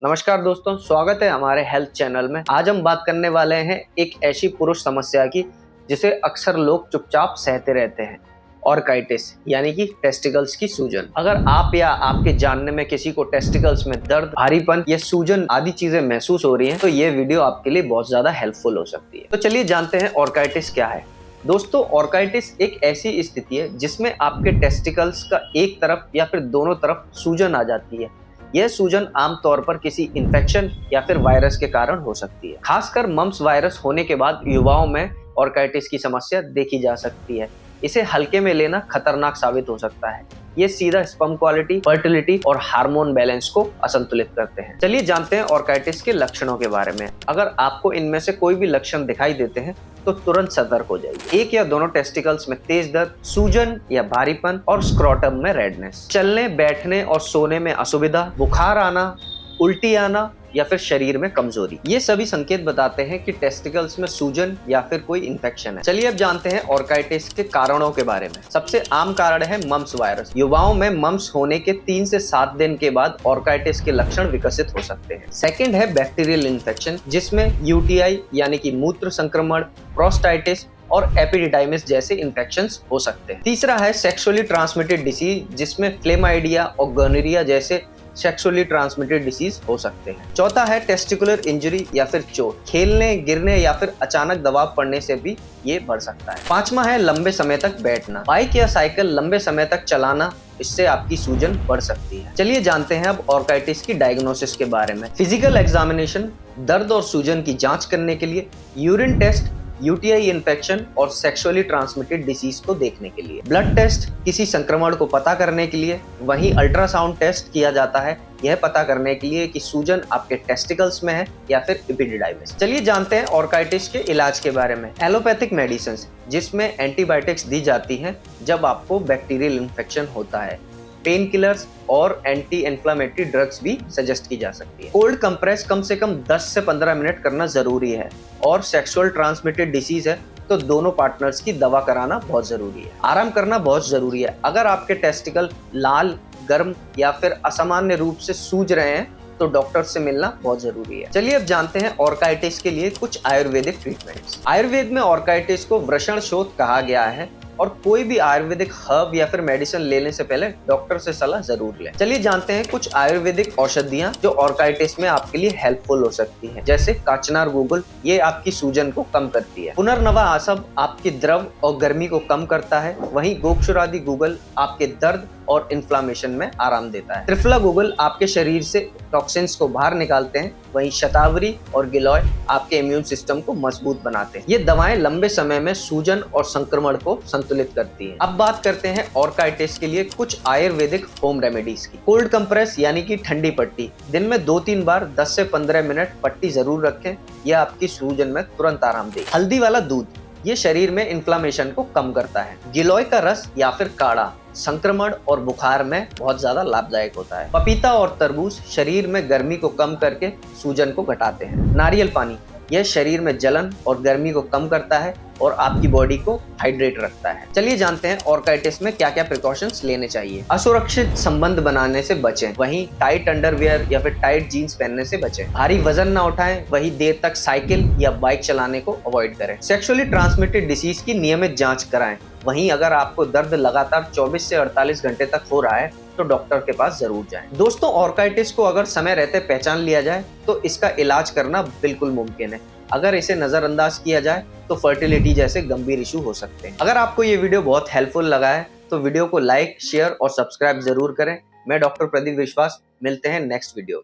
नमस्कार दोस्तों, स्वागत है हमारे हेल्थ चैनल में। आज हम बात करने वाले हैं एक ऐसी पुरुष समस्या की जिसे अक्सर लोग चुपचाप सहते रहते हैं, ऑर्काइटिस यानी कि टेस्टिकल्स की सूजन। अगर आप या आपके जानने में किसी को टेस्टिकल्स में दर्द, भारीपन या सूजन आदि चीजें महसूस हो रही हैं, तो ये वीडियो आपके लिए बहुत ज्यादा हेल्पफुल हो सकती है। तो चलिए जानते हैं ऑर्काइटिस क्या है। दोस्तों, ऑर्काइटिस एक ऐसी स्थिति है जिसमें आपके टेस्टिकल्स का एक तरफ या फिर दोनों तरफ सूजन आ जाती है। यह सूजन आमतौर पर किसी इन्फेक्शन या फिर वायरस के कारण हो सकती है। खासकर मम्प्स वायरस होने के बाद युवाओं में ऑर्काइटिस की समस्या देखी जा सकती है। इसे हल्के में लेना खतरनाक साबित हो सकता है। ये सीधा स्पर्म क्वालिटी, फर्टिलिटी और हार्मोन बैलेंस को असंतुलित करते हैं। चलिए जानते हैं ऑर्काइटिस के लक्षणों के बारे में। अगर आपको इनमें से कोई भी लक्षण दिखाई देते हैं तो तुरंत सतर्क हो जाइए। एक या दोनों टेस्टिकल्स में तेज दर्द, सूजन या भारीपन और स्क्रोटम में रेडनेस, चलने, बैठने और सोने में असुविधा, बुखार आना, उल्टी आना या फिर शरीर में कमजोरी, ये सभी संकेत बताते हैं कि टेस्टिकल्स में सूजन या फिर कोई इन्फेक्शन है। चलिए अब जानते हैं ऑर्काइटिस के कारणों के बारे में। सबसे आम कारण है मम्प्स वायरस। युवाओं में मम्प्स होने के 3 से 7 दिन के बाद ऑर्काइटिस के लक्षण विकसित हो सकते हैं। सेकंड है बैक्टीरियल इन्फेक्शन, जिसमें यूटीआई यानी कि मूत्र संक्रमण, प्रोस्टाइटिस और एपिडिडाइमिस जैसे इन्फेक्शंस हो सकते हैं। तीसरा है सेक्सुअली ट्रांसमिटेड डिसीज, जिसमें फ्लेमाइडिया और गोनोरिया जैसे सेक्सुअली ट्रांसमिटेड डिसीज हो सकते हैं। चौथा है टेस्टिकुलर इंजरी या फिर चोट, खेलने, गिरने या फिर अचानक दबाव पड़ने से भी ये बढ़ सकता है। पांचवा है लंबे समय तक बैठना, बाइक या साइकिल लंबे समय तक चलाना, इससे आपकी सूजन बढ़ सकती है। चलिए जानते हैं अब ऑर्काइटिस की डायग्नोसिस के बारे में। फिजिकल एग्जामिनेशन, दर्द और सूजन की जांच करने के लिए, यूरिन टेस्ट, यूटीआई इन्फेक्शन और सेक्सुअली ट्रांसमिटेड डिसीज को देखने के लिए, ब्लड टेस्ट किसी संक्रमण को पता करने के लिए, वहीं अल्ट्रासाउंड टेस्ट किया जाता है यह पता करने के लिए कि सूजन आपके टेस्टिकल्स में है या फिर एपिडिडाइमिस। चलिए जानते हैं ऑर्काइटिस के इलाज के बारे में। एलोपैथिक मेडिसिन, जिसमें एंटीबायोटिक्स दी जाती हैं जब आपको बैक्टीरियल इन्फेक्शन होता है। पेन किलर्स और एंटी इन्फ्लेमेटरी ड्रग्स भी सजेस्ट की जा सकती है। कोल्ड कंप्रेस कम से कम 10 से 15 मिनट करना जरूरी है, और सेक्सुअल ट्रांसमिटेड डिसीज है तो दोनों पार्टनर्स की दवा कराना बहुत जरूरी है। आराम करना बहुत जरूरी है। अगर आपके टेस्टिकल लाल, गर्म या फिर असामान्य रूप से सूज रहे हैं तो डॉक्टर से मिलना बहुत जरूरी है। चलिए अब जानते हैं ऑर्काइटिस के लिए कुछ आयुर्वेदिक ट्रीटमेंट्स। आयुर्वेद में ऑर्काइटिस को वृषण शोथ कहा गया है, और कोई भी आयुर्वेदिक हर्ब या फिर मेडिसिन लेने से पहले डॉक्टर से सलाह जरूर लें। चलिए जानते हैं कुछ आयुर्वेदिक औषधियां जो ऑर्काइटिस में आपके लिए हेल्पफुल हो सकती हैं। जैसे काचनार गूगल, ये आपकी सूजन को कम करती है। पुनर्नवा आसव आपकी द्रव और गर्मी को कम करता है। वहीं गोक्षुरादि गूगल आपके दर्द और इन्फ्लामेशन में आराम देता है। त्रिफला गूगल आपके शरीर से टॉक्सिन्स को बाहर निकालते हैं। वहीं शतावरी और गिलॉय आपके इम्यून सिस्टम को मजबूत बनाते हैं। ये दवाएं लंबे समय में सूजन और संक्रमण को संतुलित करती हैं। अब बात करते हैं ऑर्काइटिस के लिए कुछ आयुर्वेदिक होम रेमेडीज की। कोल्ड कंप्रेस यानी कि ठंडी पट्टी, दिन में 2-3 बार 10 से 15 मिनट पट्टी जरूर रखें, यह आपकी सूजन में तुरंत आराम देगी। हल्दी वाला दूध, ये शरीर में इन्फ्लामेशन को कम करता है। गिलोय का रस या फिर काढ़ा संक्रमण और बुखार में बहुत ज्यादा लाभदायक होता है। पपीता और तरबूज शरीर में गर्मी को कम करके सूजन को घटाते हैं। नारियल पानी, यह शरीर में जलन और गर्मी को कम करता है और आपकी बॉडी को हाइड्रेट रखता है। चलिए जानते हैं ऑर्काइटिस में क्या क्या प्रिकॉशंस लेने चाहिए। असुरक्षित संबंध बनाने से बचें, वहीं टाइट अंडरवियर या फिर टाइट जीन्स पहनने से बचें। भारी वजन ना उठाएं, वहीं देर तक साइकिल या बाइक चलाने को अवॉइड करें। सेक्सुअली ट्रांसमिटेड डिसीज की नियमित जांच कराएं। वहीं अगर आपको दर्द लगातार 24 से 48 घंटे तक हो रहा है तो डॉक्टर के पास जरूर जाएं। दोस्तों, ऑर्काइटिस को अगर समय रहते पहचान लिया जाए तो इसका इलाज करना बिल्कुल मुमकिन है। अगर इसे नजरअंदाज किया जाए तो फर्टिलिटी जैसे गंभीर इशू हो सकते हैं। अगर आपको ये वीडियो बहुत हेल्पफुल लगा है तो वीडियो को लाइक, शेयर और सब्सक्राइब जरूर करें। मैं डॉक्टर प्रदीप विश्वास, मिलते हैं नेक्स्ट वीडियो।